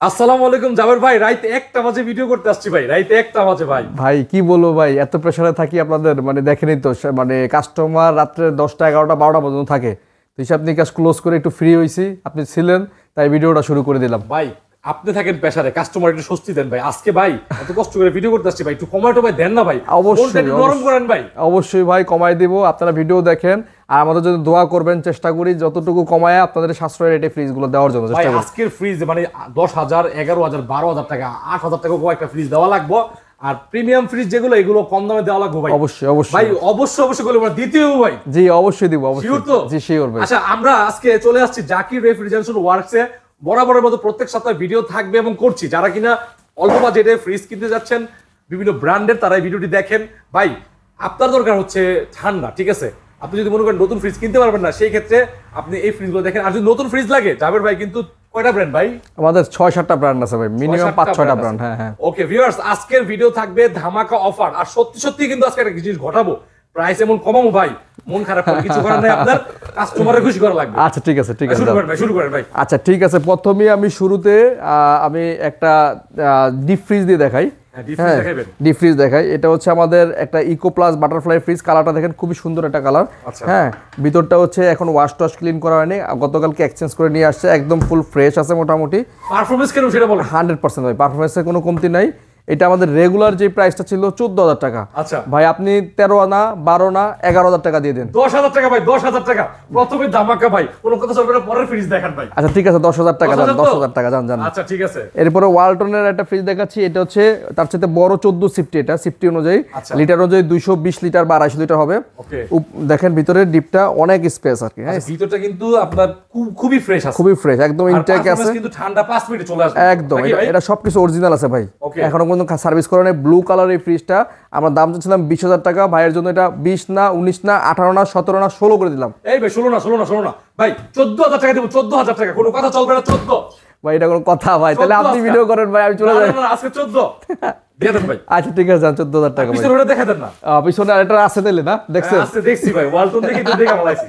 আসসালামু আলাইকুম জাবের ভাই, রাইতে 1টা বাজে ভিডিও করতে আসছি ভাই, রাইতে 1টা বাজে ভাই। ভাই কি বলবো ভাই, এত প্রেসারে থাকি আপনাদের, মানে দেখেনই তো, মানে কাস্টমার রাত্রে 10টা 11টা 12টা পর্যন্ত থাকে। তো হিসাব নিকাশ ক্লোজ করে একটু ফ্রি হয়েছি, আপনি ছিলেন তাই ভিডিওটা শুরু করে দিলাম। ভাই আপনি থাকেন প্রেসারে, কাস্টমার একটু স্বস্তি দেন ভাই। আজকে ভাই এত কষ্ট করে ভিডিও করতে আসছি ভাই, একটু কমাটো ভাই দেন না ভাই, অবশ্যই নরম করেন ভাই। অবশ্যই ভাই কমাই দিব, আপনারা ভিডিও দেখেন আর আমাদের জন্য দোয়া করবেন। চেষ্টা করি যতটুকু কমায় আপনাদের সাশ্রয় রেটে ফ্রিজগুলো দেওয়ার জন্য চেষ্টা করি। আজকের ফ্রিজ মানে 10,000 11,000 12,000 টাকা 8,000 টাকা একটা ফ্রিজ দেওয়া লাগবে। আর প্রিমিয়াম ফ্রিজ যেগুলো এগুলো কম দামে দেওয়া লাগবে ভাই। অবশ্যই অবশ্যই ভাই অবশ্যই অবশ্যই বলে আমরা দ্বিতীয় ভাই। জি অবশ্যই দিব, অবশ্যই শিওর তো? জি শিওর ভাই। আচ্ছা আমরা আজকে চলে আসছি জাকির রেফ্রিজারেশন ওয়ার্কসে। বরাবরের মতো প্রত্যেক সপ্তাহে ভিডিও থাকবে এবং করছি। যারা কিনা অল্প বাজেটে ফ্রিজ কিনতে যাচ্ছেন বিভিন্ন ব্র্যান্ডের, তারা এই ভিডিওটি দেখেন। ভাই আপনার দরকার হচ্ছে ঠান্ডা, ঠিক আছে? আপনি যদি মনে করেন নতুন ফ্রিজ কিনতে পারবেন না, সেই ক্ষেত্রে আপনি এই ফ্রিজগুলো দেখেন। আর যদি নতুন ফ্রিজ লাগে, জাবের ভাই কিন্তু কয়টা ব্র্যান্ড ভাই? আমাদের 6-7টা ব্র্যান্ড আছে ভাই, মিনিমাম 5-6টা ব্র্যান্ড। হ্যাঁ হ্যাঁ ওকে ভিউয়ার্স, আজকের ভিডিও থাকবে ধামাকা অফার। আর সত্যি সত্যি কিন্তু আজকে একটা জিনিস ঘটাবো, প্রাইস এমন কমাবো ভাই, মন খারাপ করে কিছু করার নাই, আপনার কাস্টমারের খুশি করা লাগবে। আচ্ছা ঠিক আছে ঠিক আছে, শুরু করেন ভাই, শুরু করেন ভাই। আচ্ছা ঠিক আছে। প্রথমেই আমি শুরুতে আমি একটা ডিপ ফ্রিজ দিয়ে দেখাই। হ্যাঁ ডিপ ফ্রিজ দেখাই। এটা হচ্ছে আমাদের একটা ইকো প্লাস বাটারফ্লাই ফ্রিজ। কালারটা দেখেন খুবই সুন্দর একটা কালার। হ্যাঁ ভিতরটা হচ্ছে এখন ওয়াশ টশ ক্লিন করা হয়নি, গতকালকে এক্সচেঞ্জ করে নিয়ে আসছে, একদম ফুল ফ্রেশ আছে মোটামুটি। পারফরম্যান্স কেন সেটা বলেন। 100% ভাই, পারফরম্যান্সের কোনো কমতি নাই। এটা আমাদের রেগুলার যে প্রাইসটা ছিল 14,000 টাকা। আচ্ছা ভাই আপনি 13 আনা 12 না 11,000 টাকা দিয়ে দেন। 10,000 টাকা ভাই, 10,000 টাকা প্রথমে ধামাকা ভাই, কোনো কথা চলবে না, পরের ফ্রিজ দেখান ভাই। আচ্ছা ঠিক আছে 10,000 টাকা যান, 10,000 টাকা যান যান। আচ্ছা ঠিক আছে। এরপরে ওয়ালটনের একটা ফ্রিজ দেখাচ্ছি। এটা হচ্ছে তার সাথে বড় 14 সিফটি, এটা সিফটি অনুযায়ী লিটার অনুযায়ী 220 লিটার বা 250 লিটার হবে। দেখেন ভিতরে ডিপটা অনেক স্পেস আর কি। হ্যাঁ ভিতরটা কিন্তু আপনার খুবই ফ্রেশ আছে, খুবই ফ্রেশ, একদম ইনটেক আছে, কিন্তু ঠান্ডা 5 মিনিটে চলে আসবে একদম। এটা সবকিছু অরিজিনাল আছে ভাই, এখনো পর্যন্ত সার্ভিস করে নাই। ব্লু কালার এই ফ্রিজটা আমরা দাম চাচ্ছিলাম 20,000 টাকা, ভাইয়ের জন্য এটা 20 না 19 না 18 না 17 না 16 করে দিলাম। এই ভাই 16 না ভাই, 14,000 টাকা দেব, 14,000 টাকা, কোনো কথা চলবে না। 14 ভাই এটা কোনো কথা ভাই? তাহলে আপনি ভিডিও করেন ভাই, আমি চলে যাই। না আজকে 14 দিয়ে দেন ভাই। আচ্ছা ঠিক আছে, 14,000 টাকা ভাই। পিছনে দেখা দেন না, পিছনে আরেকটা আছে তাইলে না? দেখছেন? আছে দেখছি ভাই, ওয়ালটন দেখি তো দেখা বলাইছি।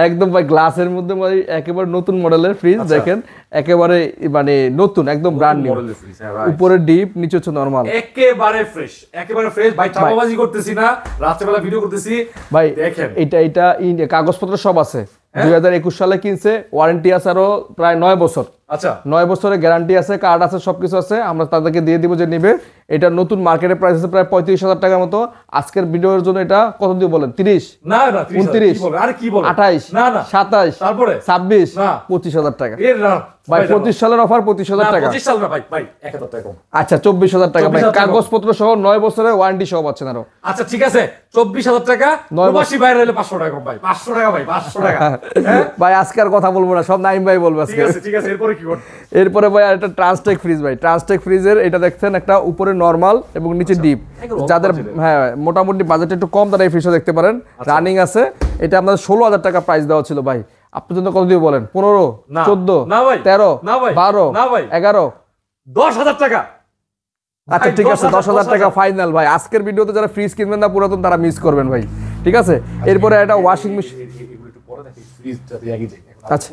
একদম ভাই গ্লাসের মধ্যে ভাই একেবারে নতুন মডেলের ফ্রিজ। দেখেন একেবারে মানে নতুন, একদম ব্র্যান্ড নিউ। উপরে ডিপ, নিচে হচ্ছে নরমাল, একেবারে ফ্রেশ, একেবারে ফ্রেশ ভাই। চাপাবাজি করতেছি না, রাত্রেবেলা ভিডিও করতেছি ভাই। দেখেন এটা কাগজপত্র সব আছে। 2021 সালে কিনছে, ওয়ারেন্টি আছে আরো প্রায় 9 বছর। আচ্ছা 9 বছরের গ্যারান্টি আছে, কার্ড আছে, সবকিছু আছে। আমরা তাদেরকে দিয়ে দিব যে নিবে। এটা নতুন মার্কেটের প্রাইস আছে প্রায় 35,000 টাকার মতো। আজকের ভিডিওর জন্য এটা কত দিয়ে বলেন? 30 না না 29 আরে কি বলেন? 28 না না 27 তারপরে 26 না 25,000 টাকা। এর না ভাই 25 সালের অফার 25,000 টাকা। 25 সাল না ভাই, ভাই 1,000 টাকা কম। আচ্ছা 24,000 টাকা ভাই, কাগজপত্র সহ 9 বছরের ওয়ারেন্টি সহ পাচ্ছেন আরো। আচ্ছা ঠিক আছে 24,000 টাকা, প্রবাসী বাইরে হলে 500 টাকা কম ভাই, 500 টাকা ভাই, 500 টাকা। ভাই আজকে আর কথা বলবো না, সব নাইম ভাই বলবো আজকে। ঠিক আছে এরপরে কি করব? এরপরে ভাই একটা ট্রান্সটেক ফ্রিজ ভাই। ট্রান্সটেক ফ্রিজের এটা দেখছেন একটা উপরে নরমাল এবং নিচে ডিপ। যাদের হ্যাঁ মোটামুটি বাজেট একটু কম তারা এই ফ্রিজটা দেখতে পারেন। রানিং আছে। এটা আপনাদের 16,000 টাকা প্রাইস দেওয়া ছিল ভাই। আপনার জন্য কত দিয়ে বলেন? 15 14 13 12 11 10,000 টাকা। আচ্ছা ঠিক আছে 10,000 টাকা ফাইনাল ভাই। আজকের ভিডিওতে যারা ফ্রিজ কিনবেন না পুরাতন, তারা মিস করবেন ভাই, ঠিক আছে? এরপরে একটা ওয়াশিং মেশিন। আচ্ছা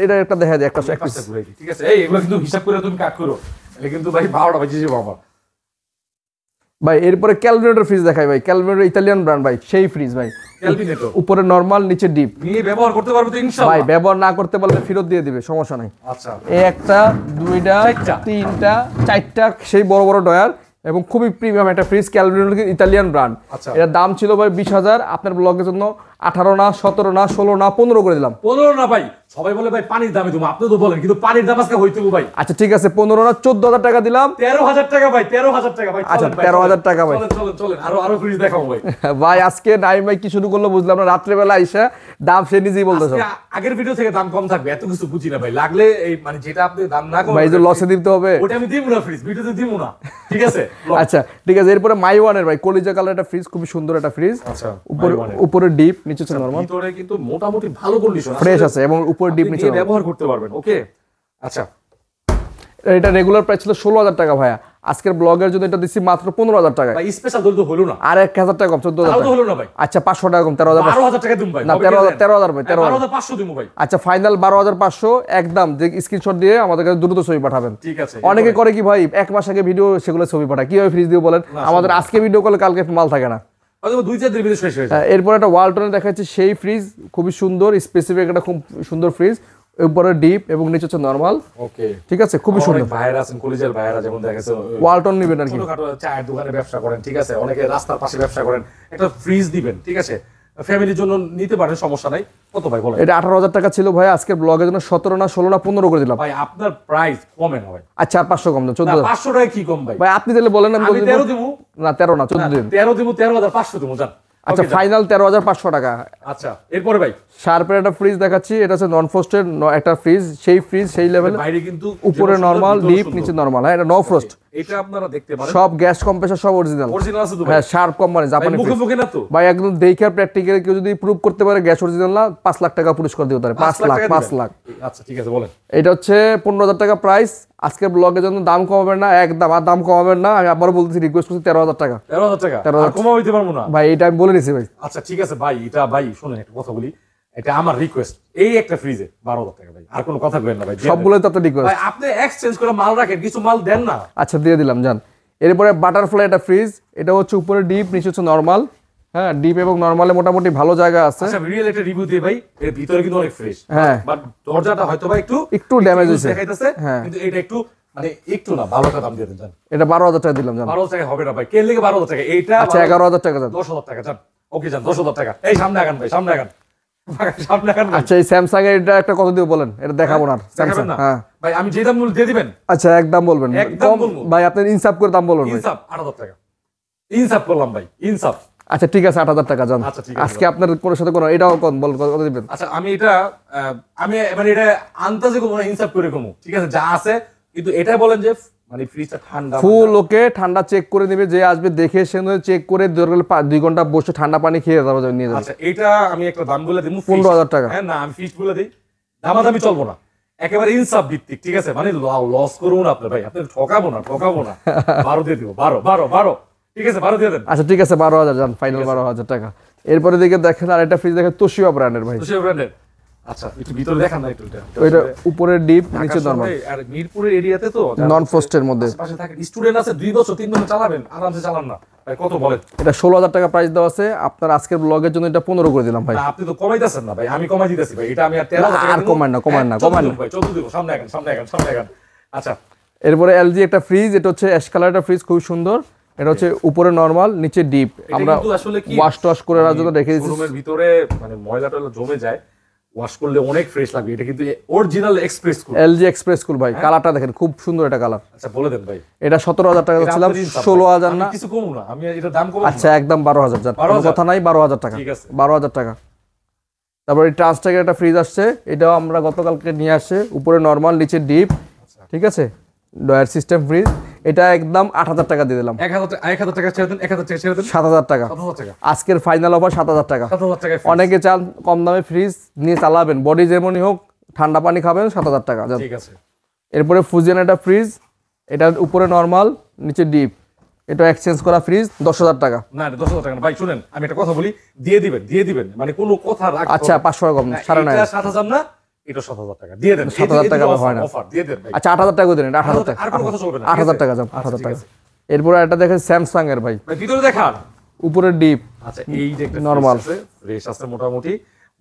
এটা একটা দেখা যায়, একটা ঠিক আছে। এই এগুলো কিন্তু হিসাব করে তুমি কাট করো, এটা কিন্তু ভাই 12টা বাজে যাবে আমার ভাই। এরপরে ক্যালভিনেটর ফ্রিজ দেখাই ভাই। ক্যালভিনেটর ইতালিয়ান ব্র্যান্ড ভাই, সেই ফ্রিজ ভাই। ক্যালভিনেটর উপরে নরমাল, নিচে ডিপ। নিয়ে ব্যবহার করতে পারবে তো ইনশাআল্লাহ ভাই। ব্যবহার না করতে পারলে ফেরত দিয়ে দিবে, সমস্যা নাই। আচ্ছা এই একটা, দুইটা, তিনটা, চারটা সেই বড় বড় ডয়ার এবং খুবই প্রিমিয়াম একটা ফ্রিজ। Kelvinator Italian brand. এটার দাম ছিল ভাই 20,000। আপনার ব্লগের জন্য 18 না 17 না 16 না 15 করে দিলাম। 15 না ভাই, সবাই বলে ভাই পানির দামে তুমি, আপনি তো বলেন, কিন্তু পানির দাম আজকে হইতো ভাই। আচ্ছা ঠিক আছে 15 না 14,000 টাকা দিলাম। 13,000 টাকা ভাই, 13,000 টাকা ভাই। আচ্ছা 13,000 টাকা ভাই। চলেন আরো ফ্রিজ দেখাবো ভাই। ভাই আজকে নাইম ভাই কি শুরু করলো বুঝলাম না, রাত্রে বেলা আইসা দাম সে নিজেই বলতেছে। আগের ভিডিও থেকে দাম কম থাকবে এত কিছু বুঝি না ভাই। লাগলে এই মানে যেটা আপনি দাম না কম ভাই যে লসে দিতে হবে ওটা আমি দিব না, ফ্রিজ ভিডিওতে দিব না, ঠিক আছে? আচ্ছা ঠিক আছে। এরপরে মাইওয়ানের ভাই কলিজা কালার একটা ফ্রিজ, খুবই সুন্দর একটা ফ্রিজ। আচ্ছা উপরে ডিপ, নিচে হচ্ছে নরমাল। ভিতরে কিন্তু মোটামুটি ভালো কন্ডিশন ফ্রেশ আছে এবং উপরে ডিপ, নিচে ব্যবহার করতে পারবেন। ওকে আচ্ছা এটা রেগুলার প্রাইস ছিল 16,000 টাকা ভাইয়া। আজকের ব্লগের জন্য এটা দিচ্ছি মাত্র 15,000 টাকা। ভাই স্পেশাল দল তো হলো না, আর 1,000 টাকা কম, 14,000 তাও তো হলো না ভাই। আচ্ছা 500 টাকা কম, 13,000 12,000 টাকা দিম ভাই, না 13,000 ভাই, 12,500 দিমু ভাই। আচ্ছা ফাইনাল 12,500 একদম। যে স্ক্রিনশট দিয়ে আমাদের কাছে দ্রুত ছবি পাঠাবেন। ঠিক আছে। অনেকে করে কি ভাই 1 মাস আগে ভিডিও সেগুলো ছবি পাঠায়, কিভাবে ফ্রিজ দিয়ে বলেন? আমাদের আজকে ভিডিও করলে কালকে মাল থাকে না। হয়তো 2-4 দিনের ভিতরে শেষ হয়ে যায়। এরপর একটা ওয়ালটনের দেখাচ্ছি সেই ফ্রিজ, খুবই সুন্দর স্পেসিফিক একটা খুব সুন্দর ফ্রিজ, উপরে ডিপ এবং নিচে হচ্ছে নরমাল। ওকে ঠিক আছে, খুবই সুন্দর। ভাইরা আছেন কলেজের ভাইরা, যেমন দেখাছে ওয়ালটন নেবেন আর কি, ছোটখাটো চায়ের দোকানে ব্যবসা করেন, ঠিক আছে, অনেকে রাস্তার পাশে ব্যবসা করেন, একটা ফ্রিজ দিবেন, ঠিক আছে, ফ্যামিলির জন্য নিতে পারেন, সমস্যা নাই। কত ভাই বলেন? এটা 18,000 টাকা ছিল ভাই, আজকের ব্লগের জন্য 17 না 16 না 15 করে দিলাম ভাই। আপনার প্রাইস কমে না ভাই। আচ্ছা আর 500 কম দেন, 14,000। 500 টাকা কি কম ভাই? ভাই আপনি তাহলে বলেন, আমি আমি 13 দিমু না 13 না 14 দিন। 13 দিমু, 13,500 দিমু জান। আচ্ছা ফাইনাল 13,500 টাকা। আচ্ছা এরপরে ভাই শার্পের একটা ফ্রিজ দেখাচ্ছি, এটা হচ্ছে নন ফ্রস্টের একটা ফ্রিজ, সেই লেভেল, বাইরে কিন্তু উপরে নরমাল, ডিপ নিচে নরমাল। হ্যাঁ এটা নো ফ্রস্ট, এটা আপনারা দেখতে পারেন, সব গ্যাস কম্প্রেসর সব অরিজিনাল আছে তো ভাই। হ্যাঁ শার্প কোম্পানি, জাপানি মুখে মুখে না তো ভাই, একদম দেখে প্র্যাকটিক্যালি কেউ যদি প্রুভ করতে পারে গ্যাস অরিজিনাল না, 5 লাখ টাকা পুরস্কার দিতে পারে। 5 লাখ 5 লাখ। আচ্ছা ঠিক আছে বলেন। এটা হচ্ছে 15,000 টাকা প্রাইস। আজকের ব্লগের জন্য দাম কমাবেন না, একদম আর দাম কমাবেন না, আমি আবারও বলতেছি, রিকোয়েস্ট করছি 13,000 টাকা। 13,000 টাকা আর কমা হইতে পারবো না ভাই, এটা আমি বলে নিছি ভাই। আচ্ছা ঠিক আছে ভাই, এটা ভাই শুনেন একটা কথা বলি, এটা আমার রিকোয়েস্ট, এই একটা ফ্রিজে 12,000 টাকা ভাই, আর কোনো কথা কইেন না ভাই, সবগুলো তো আপনার রিকোয়েস্ট ভাই। আপনি এক্সচেঞ্জ করে মাল রাখেন, কিছু মাল দেন না। আচ্ছা দিয়ে দিলাম জান। এরপরে বাটারফ্লাই একটা ফ্রিজ, এটা হচ্ছে উপরে ডিপ নিচে হচ্ছে নরমাল। হ্যাঁ ডিপ এবং নরমালে মোটামুটি ভালো জায়গা আছে। আচ্ছা রিয়েল একটা রিভিউ দিই ভাই, এর ভিতরে কিন্তু অনেক ফ্রেশ, হ্যাঁ বাট দরজাটা হয়তো ভাই একটু ড্যামেজ হয়েছে, দেখাইতেছে, হ্যাঁ কিন্তু এটা একটু মানে একটু না, ভালো একটা দাম দিয়ে দেন জান। এটা 12,000 টাকা দিলাম জান। 12,000 টাকা হবে না ভাই, কে লেগে 12,000 টাকা? এইটা আচ্ছা 11,000 টাকা জান। 10,000 টাকা জান। ওকে জান, 10,000 টাকা। এই সামনে আগান ভাই, সামনে আগান, সামনে আগান ভাই। আচ্ছা এই স্যামসাং এর এটা একটা কত দিব বলেন, এটা দেখাবো না স্যামসাং। হ্যাঁ ভাই আমি যে দাম বলি দিয়ে দিবেন। আচ্ছা একদম বলবেন, একদম বলবো ভাই আপনি ইনসাফ করে দাম বলুন ভাই। ইনসাফ 8,000 টাকা, ইনসাফ করলাম ভাই, ইনসাফ। আচ্ছা ঠিক আছে 8,000 টাকা জান। আচ্ছা ঠিক আছে। আজকে আপনার কোনো সাথে কোনো এটাও কোন বল কত দিবেন? আচ্ছা আমি এটা আমি মানে এটা আন্তাজে কোনো ইনসাফ করে কমু, ঠিক আছে, যা আছে, কিন্তু এটা বলেন যে মানে ফ্রিজটা ঠান্ডা ফুল ওকে, ঠান্ডা চেক করে নেবে, যে আসবে দেখে সে চেক করে 2 ঘন্টা বসে ঠান্ডা পানি খেয়ে তারপর নিয়ে যাবে। আচ্ছা এটা আমি একটা দাম বলে দিই, 15,000 টাকা। হ্যাঁ না আমি ফিক্সড বলে দিই, দামাদামি চলবো না, একেবারে ইনসাফ ভিত্তিক, ঠিক আছে, মানে লস করবো না আপনার ভাই, আপনি ঠকাবো না 12 দিয়ে দিব, 12 ঠিক আছে 12 দিয়ে দেন। আচ্ছা ঠিক আছে 12,000 জান, ফাইনাল 12,000 টাকা। এরপরে দিকে দেখেন আর একটা ফ্রিজ দেখেন, তোশিবা ব্র্যান্ডের ভাই, তোশিবা ব্র্যান্ডের। আচ্ছা একটু ভিতরে দেখান না একটু, ওইটা উপরে ডিপ নিচে নরমাল, আর মিরপুরের এরিয়াতে তো নন ফ্রস্টের মধ্যে পাশে থাকে স্টুডেন্ট আছে, 2 বছর 3 বছর চালাবেন, আরামসে চালান না ভাই। কত বলেন? এটা 16,000 টাকা প্রাইস দেওয়া আছে। আপনার আজকের ব্লগের জন্য এটা 15 করে দিলাম ভাই। না আপনি তো কমাইতেছেন না ভাই, আমি কমাই দিতেছি ভাই, এটা আমি আর 13,000 টাকা আর কমান না ভাই, 14 দিব, সামনে আগান, সামনে আগান, সামনে আগান। আচ্ছা এরপরে এলজি একটা ফ্রিজ, এটা হচ্ছে অ্যাশ কালার একটা ফ্রিজ, খুব সুন্দর। এটা হচ্ছে উপরে নরমাল নিচে ডিপ, আমরা কিন্তু আসলে কি ওয়াশ টশ করে রাখার জন্য রেখে দিয়েছি। রুমের ভিতরে মানে ময়লা টয়লা জমে যায়, ওয়াশ করলে অনেক ফ্রেশ লাগবে। এটা কিন্তু অরিজিনাল এক্সপ্রেস কুল, এলজি এক্সপ্রেস কুল ভাই, কালারটা দেখেন খুব সুন্দর এটা কালার। আচ্ছা বলে দেন ভাই। এটা 17,000 টাকা ছিলাম, 16,000 না কিছু কমু না, আমি এটা দাম কম। আচ্ছা একদম 12,000 জান, কোনো কথা নাই, 12,000 টাকা, ঠিক আছে 12,000 টাকা। তারপর এই ট্রান্সটেকের একটা ফ্রিজ আসছে, এটাও আমরা গতকালকে নিয়ে আসে, উপরে নরমাল নিচে ডিপ, ঠিক আছে, ডয়ার সিস্টেম ফ্রিজ। এটা একদম 8,000 টাকা দিয়ে দিলাম। 1,000 টাকা ছেড়ে দেন, 1,000 টাকা ছেড়ে দেন, 7,000 টাকা 7,000 টাকা আজকের ফাইনাল অফার, 7,000 টাকা। 7,000 টাকা। অনেকে চান কম দামে ফ্রিজ নিয়ে চালাবেন, বডি যেমনই হোক, ঠান্ডা পানি খাবেন, 7,000 টাকা। ঠিক আছে। এরপরে ফুজিয়ান একটা ফ্রিজ, এটার উপরে নরমাল নিচে ডিপ, এটা এক্সচেঞ্জ করা ফ্রিজ, 10,000 টাকা। না 10,000 টাকা না ভাই, শুনেন আমি একটা কথা বলি, দিয়ে দিবেন মানে কোনো কথা রাখবেন। আচ্ছা 500 টাকা কম, 9,500। এটা 7,000 না, এটা 7,000 টাকা দিয়ে দেন। 7,000 টাকা হয় না, অফার দিয়ে দেন ভাই। আচ্ছা 8,000 টাকা দেন, এটা 8,000 টাকা, আর কোনো কথা চলবে না, 8,000 টাকা যাও, 8,000 টাকা। এরপরে একটা দেখেন স্যামসাং এর ভাই, ভাই ভিতরে দেখান। উপরে ডিপ, আচ্ছা এই যে একটা নরমাল ফ্রেশ আছে মোটামুটি,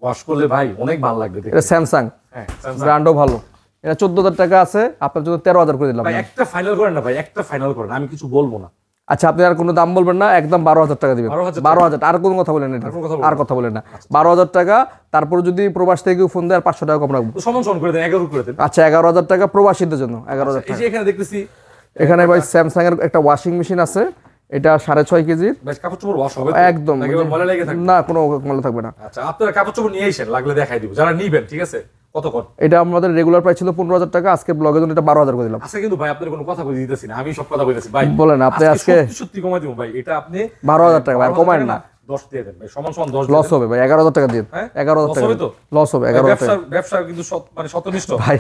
ওয়াশ করলে ভাই অনেক ভালো লাগবে দেখতে। এটা স্যামসাং, হ্যাঁ Samsung। ব্র্যান্ডও ভালো। এটা 14,000 টাকা আছে, আপনার জন্য 13,000 করে দিলাম। ভাই একটা ফাইনাল করেন না ভাই, একটা ফাইনাল করেন, আমি কিছু বলবো না। আচ্ছা আপনি আর কোনো দাম বলবেন না, একদম 12,000 টাকা দিবেন। 12,000, আর কোনো কথা বলেন না, আর কথা বলেন না, 12,000 টাকা। তারপর যদি প্রবাস থেকে ফোন দেয় 500 টাকা কম রাখবো, সমান সমান করে দেন, 11 করে দেন। আচ্ছা 11,000 টাকা প্রবাসীদের জন্য, 11,000 এই টাকা। যে এখানে দেখতেছি এখানে ভাই স্যামসাং এর একটা ওয়াশিং মেশিন আছে, এটা 6.5 কেজির, ভাই কাপড় চোপড় ওয়াশ হবে তো? একদম নাকি ময়লা লেগে থাকবে? না, কোনো ময়লা থাকবে না। আচ্ছা আপনারা কাপড় চোপড় নিয়ে আসেন, লাগলে দেখাই দিব, যারা নিবেন, ঠিক আছে। কত কর? এটা আমাদের রেগুলার প্রাইস ছিল 15,000 টাকা, আজকে ব্লগের জন্য এটা 12,000 করে দিলাম। আচ্ছা কিন্তু ভাই আপনার কোনো কথা বলে দিতেছি না, আমি সব কথা বলতেছি ভাই। বলেন আপনি আজকে সত্যি কমাই দিব ভাই, এটা আপনি 12,000 টাকা ভাই, কমায় না। 10 দিয়ে দেন ভাই, সমান সমান 10 লস হবে ভাই, 11,000 টাকা দিয়ে, 11,000 টাকা লস হবে। 11,000 টাকা ব্যবসা কিন্তু মানে সত্যনিষ্ঠ ভাই,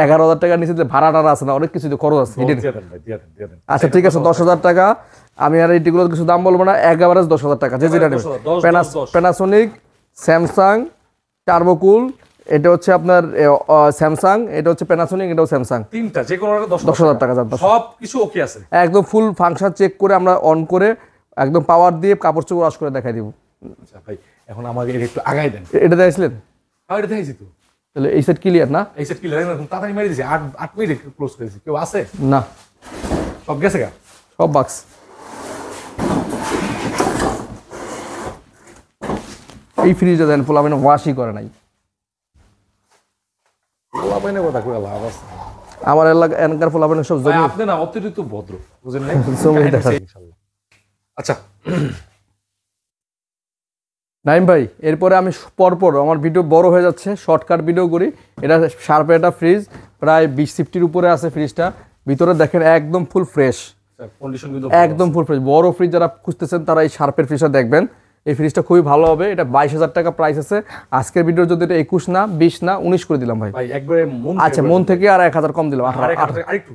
11,000 টাকার নিচে যে ভাড়া টাড়া আছে না, অনেক কিছু তো খরচ আছে। দিয়ে দেন ভাই, দিয়ে দেন। আচ্ছা ঠিক আছে, 10,000 টাকা। আমি আর এইগুলো কিছু দাম বলবো না, এভারেজ 10,000 টাকা যে যেটা নেবে। প্যানাসোনিক, স্যামসাং, টার্বোকুল, এটা হচ্ছে আপনার স্যামসাং, এটা হচ্ছে প্যানাসোনিক, এটাও স্যামসাং, তিনটা যে কোনো 10,000 টাকা যান। সব কিছু ওকে আছে একদম ফুল ফাংশন চেক করে আমরা অন করে একদম পাওয়ার দিয়ে কাপড় চোপড় ওয়াশ করে দেখাই দিব। আচ্ছা ভাই, এখন আমাকে একটু আগাই দেন। এটা দেখছিলেন? হ্যাঁ, এটা দেখাইছি তো। তাহলে এই সেট ক্লিয়ার না? এই সেট ক্লিয়ার, এখন তাড়াতাড়ি মেরে দিয়েছি, 8 মিনিট ক্লোজ করেছি। কেউ আছে না, সব গেছে গা, সব বাক্স। এই ফ্রিজে দেন ফুল আমি ওয়াশই করে নাই। পোলাপাইনের কথা কই লাভ আছে? আমার এলাকা এনকার ফুল আপনি সব জমি আপনি না অতিরিক্ত ভদ্র, বুঝেন না? জমি দেখা ইনশাআল্লাহ। আচ্ছা নাইম ভাই, এরপরে আমি পরপর আমার ভিডিও বড় হয়ে যাচ্ছে, শর্টকাট ভিডিও করি। এটা শার্পের একটা ফ্রিজ, প্রায় 20-50 উপরে আছে ফ্রিজটা। ভিতরে দেখেন একদম ফুল ফ্রেশ, কন্ডিশন কিন্তু একদম ফুল ফ্রেশ। বড় ফ্রিজ যারা খুঁজতেছেন তারা এই শার্পের ফ্রিজটা দেখবেন। এই ফ্রিজটা খুবই ভালো হবে। এটা 22,000 টাকা প্রাইস আছে। আজকের ভিডিও যদি এটা 21 না 20 না 19 করে দিলাম ভাই। ভাই একবারে আচ্ছা, মন থেকে আর 1,000 কম দিলাম। আরেকটু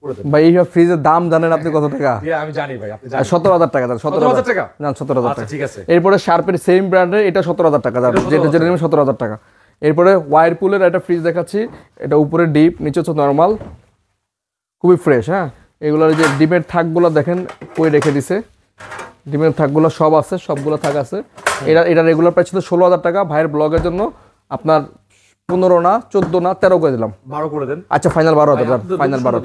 করে দেন ভাই, এই ফ্রিজের দাম জানেন আপনি কত টাকা? আমি জানি ভাই, আপনি জানেন। 17,000 টাকা দেন। 17,000 টাকা না, 17,000 আচ্ছা টাকা। ঠিক আছে। এরপরে শার্পের সেম ব্র্যান্ডের এটা 17,000 টাকা দাম, যেটা যেটা নেবেন 17,000 টাকা। এরপরে ওয়ারপুলের একটা ফ্রিজ দেখাচ্ছি। এটা উপরে ডিপ, নিচে হচ্ছে নর্মাল, খুবই ফ্রেশ। হ্যাঁ, এগুলোর যে ডিমের থাকগুলো দেখেন কই রেখে দিছে, ডিমের থাকগুলো সব আছে, সবগুলো থাক আছে। এটা রেগুলার প্রাইস ছিল 16,000 টাকা। ভাইয়ের ব্লগের জন্য আপনার 15 না 14 না 13 করে দিলাম। 12 করে দেন। আচ্ছা ফাইনাল 12,000, ফাইনাল 12।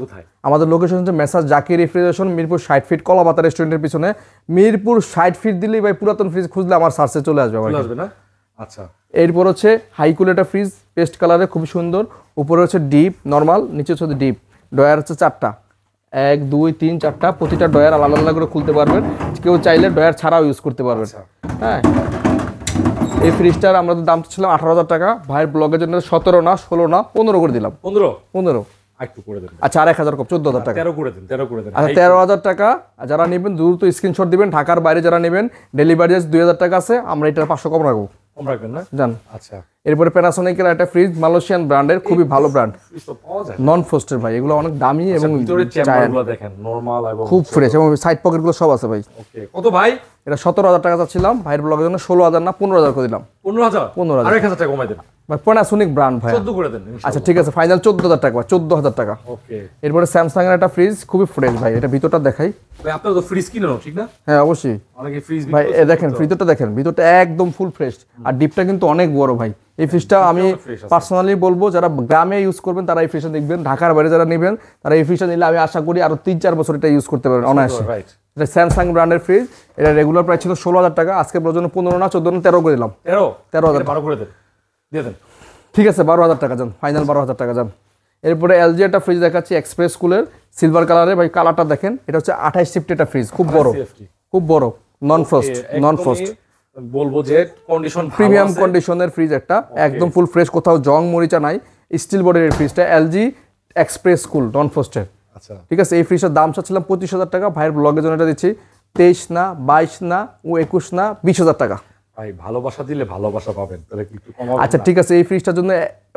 আমাদের লোকেশন হচ্ছে মেসার জাকির রেফ্রিজারেশন, মিরপুর 60 ফিট কলাপাতা রেস্টুরেন্টের পিছনে। মিরপুর 60 ফিট দিলেই ভাই পুরাতন ফ্রিজ খুঁজলে আমার সার্চে চলে আসবে আমার। না আচ্ছা, এরপর হচ্ছে হাইকুল একটা ফ্রিজ, পেস্ট কালারে খুব সুন্দর। উপরে হচ্ছে ডিপ নরমাল, নিচে হচ্ছে ডিপ। ডয়ার হচ্ছে 4টা, 1 2 3 4টা। প্রতিটা ডয়ার আলাদা আলাদা করে খুলতে পারবেন। কেউ চাইলে ডয়ার ছাড়াও ইউজ করতে পারবেন। হ্যাঁ, এই ফ্রিজটার আমরা দাম ছিল 18,000 টাকা। ভাইয়ের ব্লগের জন্য 17 না 16 না 15 করে দিলাম। 15 একটু করে দেন। আচ্ছা, আর 1,000 কম, 14,000 টাকা। 13 করে দেন, 13 করে দেন। আচ্ছা 13,000 টাকা। যারা নেবেন দ্রুত স্ক্রিনশট দিবেন। ঢাকার বাইরে যারা নেবেন ডেলিভারি চার্জ 2,000 টাকা আছে, আমরা এটা 500 কম রাখবো। কম রাখবেন না? জান। আচ্ছা, এরপরে প্যানাসোনিকের একটা ফ্রিজ, মালয়েশিয়ান ব্র্যান্ডের, খুবই ভালো ব্র্যান্ড, ফ্রিজ তো পাওয়া যায়। নন ফ্রস্টেড ভাই। এগুলো অনেক দামি এবং ভিতরে চেম্বারগুলো দেখেন নরমাল এবং খুব ফ্রেশ, এবং সাইড পকেটগুলো সব আছে ভাই। ওকে, কত ভাই? এটা 17,000 টাকা চাচ্ছিলাম, ভাইয়ের ব্লগের জন্য 16,000 না 15,000 করে দিলাম। 15,000 আর 1,000 টাকা কমাই দেন ভাই। প্যানাসোনিক ব্র্যান্ড ভাই, 14 করে দেন। আচ্ছা ঠিক আছে, ফাইনাল 14,000 টাকা, 14,000 টাকা। ওকে, এরপরে স্যামসাং এর একটা ফ্রিজ, খুবই ফ্রেশ ভাই। এটা ভিতরটা দেখাই ভাই। আপনারা তো ফ্রিজ কিনেন ঠিক না? হ্যাঁ অবশ্যই অনেকে ফ্রিজ ভাই। দেখেন ভিতরটা দেখেন, ভিতরটা একদম ফুল ফ্রেশ, আর ডিপটা কিন্তু অনেক বড় ভাই। এই ফ্রিজটা আমি পার্সোনালি বলবো, যারা গ্রামে ইউজ করবেন তারা এই ফ্রিজটা দেখবেন। ঢাকার বাইরে যারা নেবেন তারা এই ফ্রিজটা নিলে আমি আশা করি আরো 3-4 বছর এটা ইউজ করতে পারবেন অনায়াসে। এটা স্যামসাং ব্র্যান্ডের ফ্রিজ। এটা রেগুলার প্রাইস ছিল 16,000 টাকা। আজকে পর্যন্ত 15 না 14 না 13 করে দিলাম। 13,000 12 করে দেন, দিয়ে দেন। ঠিক আছে, 12,000 টাকা যান, ফাইনাল 12,000 টাকা যান। এরপরে এলজি একটা ফ্রিজ দেখাচ্ছি, এক্সপ্রেস কুলের, সিলভার কালারে ভাই। কালারটা দেখেন, এটা হচ্ছে 28 শিফট একটা ফ্রিজ, খুব বড়, খুব বড়, নন ফ্রস্ট, নন ফ্রস্ট বলবো যে কন্ডিশন প্রিমিয়াম কন্ডিশনের ফ্রিজ একটা, একদম ফুল ফ্রেশ, কোথাও জং মরিচা নাই। স্টিল বডির এই ফ্রিজটা, এলজি এক্সপ্রেস কুল নন ফ্রস্টের। আচ্ছা ঠিক আছে, এই ফ্রিজটার দাম চাচ্ছিলাম 25,000 টাকা। ভাইয়ের ব্লগের জন্য এটা দিচ্ছি 23 না 22 না 21 না 20,000 টাকা। ভাই ভালোবাসা দিলে ভালোবাসা পাবেন, তাহলে কি একটু কমাবেন? আচ্ছা ঠিক আছে, এই ফ্রিজটার জন্য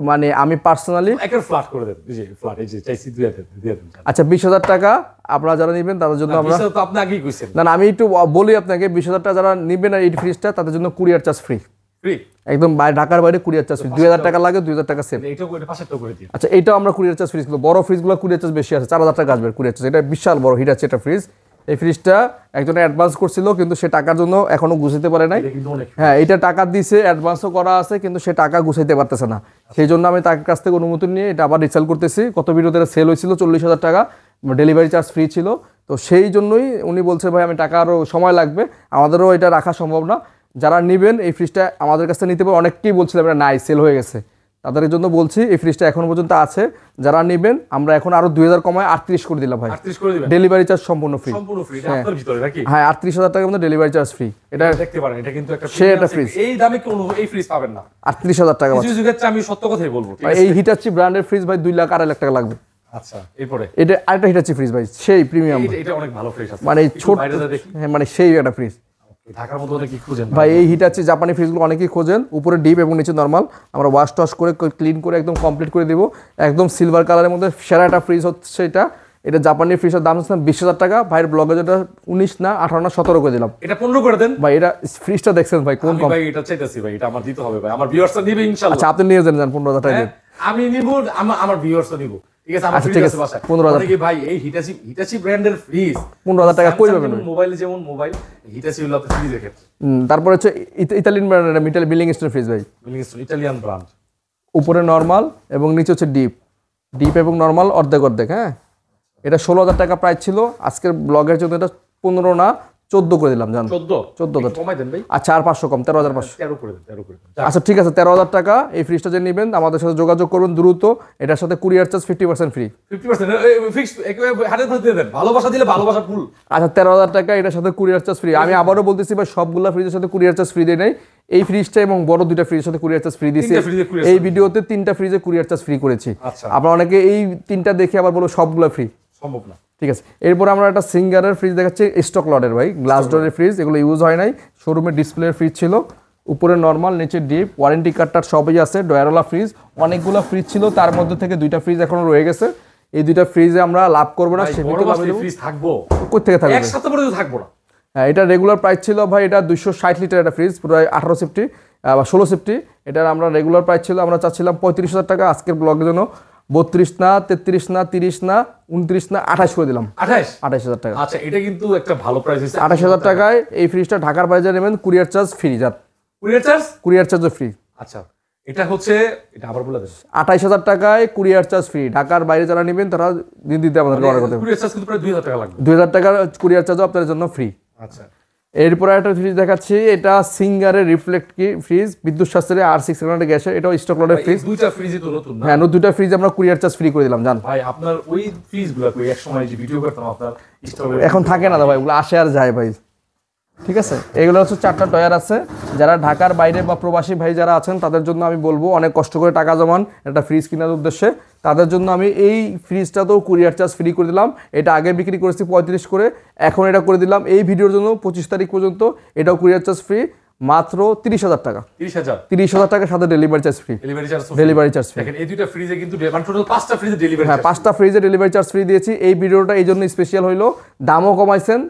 মানে আমি পার্সোনালি একটা ফ্ল্যাট করে দেন। জি ফ্ল্যাট, এই যে চাইছি দিয়ে দেন। আচ্ছা 20,000 টাকা আপনারা যারা নেবেন তাদের জন্য আমরা, তো আপনি আগেই কইছেন। না আমি একটু বলি আপনাকে, 20,000 টাকা যারা নেবেন এই ফ্রিজটা তাদের জন্য কুরিয়ার চার্জ ফ্রি, ফ্রি একদম ঢাকার বাইরে কুরিয়ার চার্জ ফ্রি। 2,000 টাকা লাগে, 2,000 টাকা সেভ। এইটাও করে পাশেরটাও করে দিন। আচ্ছা এইটাও আমরা কুরিয়ার চার্জ ফ্রি, কিন্তু বড় ফ্রিজগুলো কুরিয়ার চার্জ বেশি আছে, 4,000 টাকা আসবে কুরিয়ার চার্জ। এটা বিশাল বড় হিট আছে এটা ফ্রিজ। এই ফ্রিজটা একজনে অ্যাডভান্স করছিল, কিন্তু সে টাকার জন্য এখনো গুছাইতে পারে নাই। হ্যাঁ, এটা টাকা দিছে, অ্যাডভান্সও করা আছে, কিন্তু সে টাকা গুছাইতে পারতেছে না। সেই জন্য আমি তার কাছ থেকে অনুমতি নিয়ে এটা আবার রিসেল করতেছি। কত ভিডিওতে সেল হয়েছিল 40,000 টাকা, ডেলিভারি চার্জ ফ্রি ছিল। তো সেই জন্যই উনি বলছে ভাই আমি টাকা আরও সময় লাগবে, আমাদেরও এটা রাখা সম্ভব না। যারা নেবেন এই ফ্রিজটা আমাদের কাছ থেকে নিতে পারে, অনেককেই বলছিলাম এটা নাই, সেল হয়ে গেছে। তাদের জন্য বলছি এই ফ্রিজটা এখনো পর্যন্ত আছে, যারা নেবেন আমরা এখন আরো 2,000 কমায় 38 করে দিলাম ভাই। 38 করে দিবেন, ডেলিভারি চার্জ সম্পূর্ণ ফ্রি। সম্পূর্ণ ফ্রি, এটা আপনার ভিতরে নাকি? হ্যাঁ 38,000 টাকার মধ্যে ডেলিভারি চার্জ ফ্রি। এটা দেখতে পারেন, এটা কিন্তু একটা সে একটা ফ্রিজ, এই দামে কোনো এই ফ্রিজ পাবেন না। 38,000 টাকা। কিছু ক্ষেত্রে আমি সত্য কথাই বলবো, ঠিক আছে? এই হিটাচি ব্র্যান্ডের ফ্রিজ ভাই 2 লাখ 2.5 লাখ টাকা লাগবে। আচ্ছা এরপরে এটা আরেকটা হিটাচি ফ্রিজ ভাই, সেই প্রিমিয়াম, এটা অনেক ভালো ফ্রিজ আছে, মানে ছোট, বাইরেটা দেখি। হ্যাঁ মানে সেই একটা ফ্রিজ। ঢাকার মধ্যে অনেক কি খুঁজেন ভাই এই হিটাচি জাপানি ফ্রিজগুলো অনেকেই খোঁজেন, উপরে ডিপ এবং নিচে নরমাল। আমরা ওয়াশ টশ করে ক্লিন করে একদম কমপ্লিট করে দিব। একদম সিলভার কালারের মধ্যে সেরা একটা ফ্রিজ হচ্ছে এটা। এটা জাপানি ফ্রিজের দাম হচ্ছে 20,000 টাকা। ভাইয়ের ব্লগে যেটা 19 না 18 না 17 করে দিলাম। এটা 15 করে দেন ভাই। এটা ফ্রিজটা দেখছেন ভাই কোন ভাই? এটা চাইতেছি ভাই, এটা আমার দিতে হবে ভাই, আমার ভিউয়ার্সরা নিবে ইনশাআল্লাহ। আচ্ছা আপনি নিয়ে যান 15,000 টাকা দিন। আমি নিব, আমার ভিউয়ার্সরা নিব, ঠিক আছে? আমার ফ্রিজ আছে বাসায় 15,000 কি ভাই? এই হিটাচি ব্র্যান্ডের ফ্রিজ 15,000 টাকা কই পাবেন? মোবাইলে যেমন মোবাইল, হিটাচি হলো আপনার ফ্রিজের ক্ষেত্রে। তারপর হচ্ছে ইতালিয়ান ব্র্যান্ডের মিটাল বিলিং স্টোন ফ্রিজ ভাই। Billing stone Italian brand. উপরে নরমাল এবং নিচে হচ্ছে ডিপ এবং নরমাল অর্ধেক অর্ধেক। হ্যাঁ, এটা 16,000 টাকা প্রাইস ছিল। আজকের ব্লগের জন্য এটা 15 না 14 করে দিলাম। জান 14,000 কমাই দেন ভাই। আচ্ছা আর 500 কম, 13,500। 13 করে দেন। আচ্ছা ঠিক আছে, 13,000 টাকা। এই ফ্রিজটা যে নেবেন আমাদের সাথে যোগাযোগ করুন দ্রুত। এটার সাথে কুরিয়ার চার্জ 50% ফ্রি। 50% ফিক্স, একেবারে 100% দিয়ে দেন। ভালোবাসা দিলে ভালোবাসা ফুল। আচ্ছা 13,000 টাকা এটার সাথে কুরিয়ার চার্জ ফ্রি। আমি আবারও বলতেছি ভাই, সবগুলা ফ্রিজের সাথে কুরিয়ার চার্জ ফ্রি দেয় নাই। এই ফ্রিজটা এবং বড় দুইটা ফ্রিজের সাথে কুরিয়ার চার্জ ফ্রি দিয়েছি। এই ভিডিওতে 3টা ফ্রিজে কুরিয়ার চার্জ ফ্রি করেছি। আপনারা অনেকে এই 3টা দেখে আবার বলো সবগুলা ফ্রি, সম্ভব না। ঠিক আছে। এরপর আমরা একটা সিঙ্গারের ফ্রিজ দেখাচ্ছি, স্টক লটের ভাই, গ্লাস ডোরের ফ্রিজ। এগুলো ইউজ হয় নাই, শোরুমে ডিসপ্লের ফ্রিজ ছিল। উপরে নরমাল, নিচে ডিপ, ওয়ারেন্টি কার্ডটার সবই আছে। ডয়ারওয়ালা ফ্রিজ, অনেকগুলো ফ্রিজ ছিল, তার মধ্যে থেকে 2টা ফ্রিজ এখনো রয়ে গেছে। এই 2টা ফ্রিজে আমরা লাভ করবো না, সীমিত লাভে দেব। ফ্রিজ থাকবো কোথা থেকে থাকবে? একসাথে পরে থাকবো না। হ্যাঁ, এটা রেগুলার প্রাইস ছিল ভাই, এটা 260 লিটার একটা ফ্রিজ, পুরো 18 সিফটি বা 16 সিফটি। এটার আমরা রেগুলার প্রাইস ছিল, আমরা চাচ্ছিলাম 35,000 টাকা। আজকের ব্লগের জন্য 32 না 33 না 30 না 29 না 28 করে দিলাম। 28,000 টাকা। আচ্ছা, এটা কিন্তু একটা ভালো প্রাইস হইছে। 28,000 টাকায় এই ফ্রিজটা ঢাকার বাইরে নেবেন, কুরিয়ার চার্জ ফ্রি। কুরিয়ার চার্জও ফ্রি। আচ্ছা, এটা হচ্ছে, এটা আবার বলে দেন। 28,000 টাকায় কুরিয়ার চার্জ ফ্রি। ঢাকার বাইরে যারা নেবেন তারা দিন দিতে আমাদেরকে অর্ডার করতে হবে। কুরিয়ার চার্জ কিন্তু প্রায় 2,000 টাকা লাগবে। 2,000 টাকার কুরিয়ার চার্জও আপনাদের জন্য ফ্রি। আচ্ছা, এরপরে একটা ফ্রিজ দেখাচ্ছি, এটা সিঙ্গারের রিফ্লেক্ট কি ফ্রিজ, বিদ্যুৎ সাশ্রয়ী R600 গ্যাসের। এটাও স্টক লটের ফ্রিজ। দুইটা ফ্রিজই তো নতুন না? হ্যাঁ, 2টা ফ্রিজ আমরা কুরিয়ার চার্জ ফ্রি করে দিলাম। জান ভাই, আপনার ওই ফ্রিজগুলো কই? এক সময় যে ভিডিও করতাম আপনার স্টকে, এখন থাকে না ভাই, ওগুলো আসে আর যায় ভাই, ঠিক আছে। এগুলো হচ্ছে 4টা টয়ার আছে। যারা ঢাকার বাইরে বা প্রবাসী ভাই যারা আছেন তাদের জন্য আমি বলবো, অনেক কষ্ট করে টাকা জমান একটা ফ্রিজ কেনার উদ্দেশ্যে, তাদের জন্য আমি এই ফ্রিজটাতেও কুরিয়ার চার্জ ফ্রি করে দিলাম। এটা আগে বিক্রি করেছি 35 করে, এখন এটা করে দিলাম এই ভিডিওর জন্য 25 তারিখ পর্যন্ত। এটাও কুরিয়ার চার্জ ফ্রি, মাত্র 30,000 টাকা। 30,000 টাকার সাথে delivery charge free. Delivery charge free. দেখেন, এই দুইটা ফ্রিজে কিন্তু টোটাল 5টা ফ্রিজে ডেলিভারি। হ্যাঁ, 5টা ফ্রিজে ডেলিভারি চার্জ ফ্রি দিয়েছি। এই ভিডিওটা এই জন্য স্পেশাল হইলো, দামও কমাইছেন,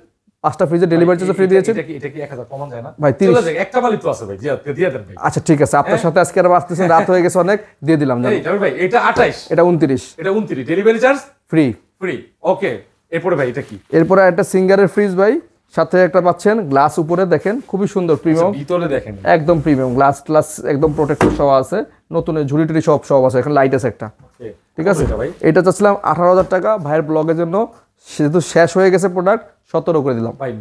5টা ফ্রিজে ডেলিভারি চার্জ ফ্রি দিয়েছেন। এটা কি 1000 কমান যায় না ভাই? 30 একটা মালিক তো আছে ভাই, দিয়ে দেন ভাই। আচ্ছা ঠিক আছে, আপনার সাথে আজকে আর আসতেছেন, রাত হয়ে গেছে অনেক, দিয়ে দিলাম। জানেন ভাই, এটা 28, এটা 29, এটা 29, ডেলিভারি চার্জ ফ্রি। ওকে। এরপরে ভাই এটা কি? এরপরে একটা সিঙ্গারের ফ্রিজ ভাই, সাথে একটা পাচ্ছেন গ্লাস। উপরে দেখেন খুবই সুন্দর, প্রিমিয়াম। ভিতরে দেখেন একদম প্রিমিয়াম, গ্লাস একদম প্রোটেক্টর সহ আছে, নতুন ঝুড়ি টুড়ি সব আছে। এখানে লাইট আছে একটা, ঠিক আছে। এটা চাচ্ছিলাম 18,000 টাকা। ভাইয়ের ব্লগের জন্য যেহেতু শেষ হয়ে গেছে প্রোডাক্ট, 17 করে দিলাম। ভাই,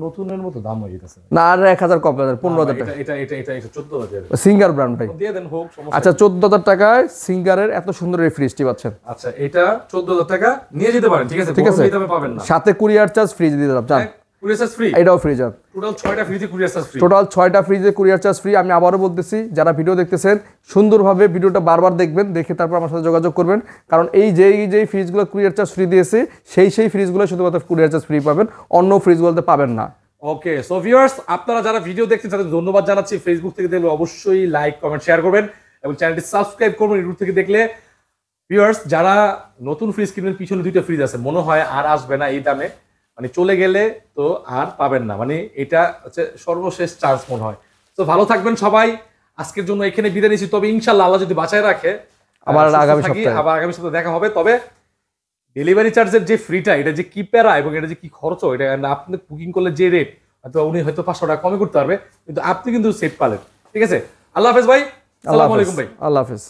নতুনের মতো দাম হয়ে গেছে না, আর 1,000 কম, 15,000 টাকা। এটা 14,000 সিঙ্গার ব্র্যান্ড ভাই, দিয়ে দেন, হোক সমস্যা। আচ্ছা 14,000 টাকায় সিঙ্গারের এত সুন্দর এই ফ্রিজটি পাচ্ছেন। আচ্ছা, এটা 14,000 টাকা নিয়ে যেতে পারেন, ঠিক আছে। ঠিক আছে, পাবেন না, সাথে কুরিয়ার চার্জ ফ্রি দিয়ে দিলাম। জান কুরিয়ার চার্জ ফ্রি। এটাও ফ্রি। জান টোটাল 6টা ফ্রিজে কুরিয়ার চার্জ ফ্রি। টোটাল 6টা ফ্রিজে কুরিয়ার চার্জ ফ্রি। আমি আবারও বলতেছি, যারা ভিডিও দেখতেছেন সুন্দরভাবে ভিডিওটা বারবার দেখবেন, দেখে তারপর আমার সাথে যোগাযোগ করবেন। কারণ এই যেই ফ্রিজগুলো কুরিয়ার চার্জ ফ্রি দিয়েছে, সেই ফ্রিজগুলো শুধুমাত্র কুরিয়ার চার্জ ফ্রি পাবেন, অন্য ফ্রিজগুলোতে পাবেন না। ওকে, সো ভিউয়ার্স, আপনারা যারা ভিডিও দেখছেন তাদের ধন্যবাদ জানাচ্ছি। ফেসবুক থেকে দেখলে অবশ্যই লাইক, কমেন্ট, শেয়ার করবেন এবং চ্যানেলটি সাবস্ক্রাইব করবেন। ইউটিউব থেকে দেখলে ভিউয়ার্স, যারা নতুন ফ্রিজ কিনবেন, পিছনে 2টা ফ্রিজ আছে, মনে হয় আর আসবে না এই দামে, মানে চলে গেলে তো আর পাবেন না, মানে এটা হচ্ছে সর্বশেষ চান্স মনে হয়। তো ভালো থাকবেন সবাই, আজকের জন্য এখানে বিদায় নিচ্ছি। তবে ইনশাআল্লাহ আল্লাহ যদি বাঁচায় রাখে, আবার আগামী সপ্তাহে দেখা হবে। তবে ডেলিভারি চার্জের যে ফ্রিটা, এটা যে কি প্যারা এবং এটা যে কি খরচ, এটা আপনি বুকিং করলে যে রেট, হয়তো উনি হয়তো 500 টাকা কমে করতে পারবে, কিন্তু আপনি কিন্তু সেফ পালেন, ঠিক আছে। আল্লাহ হাফেজ ভাই, আসসালামু আলাইকুম ভাই। আল্লাহ হাফেজ।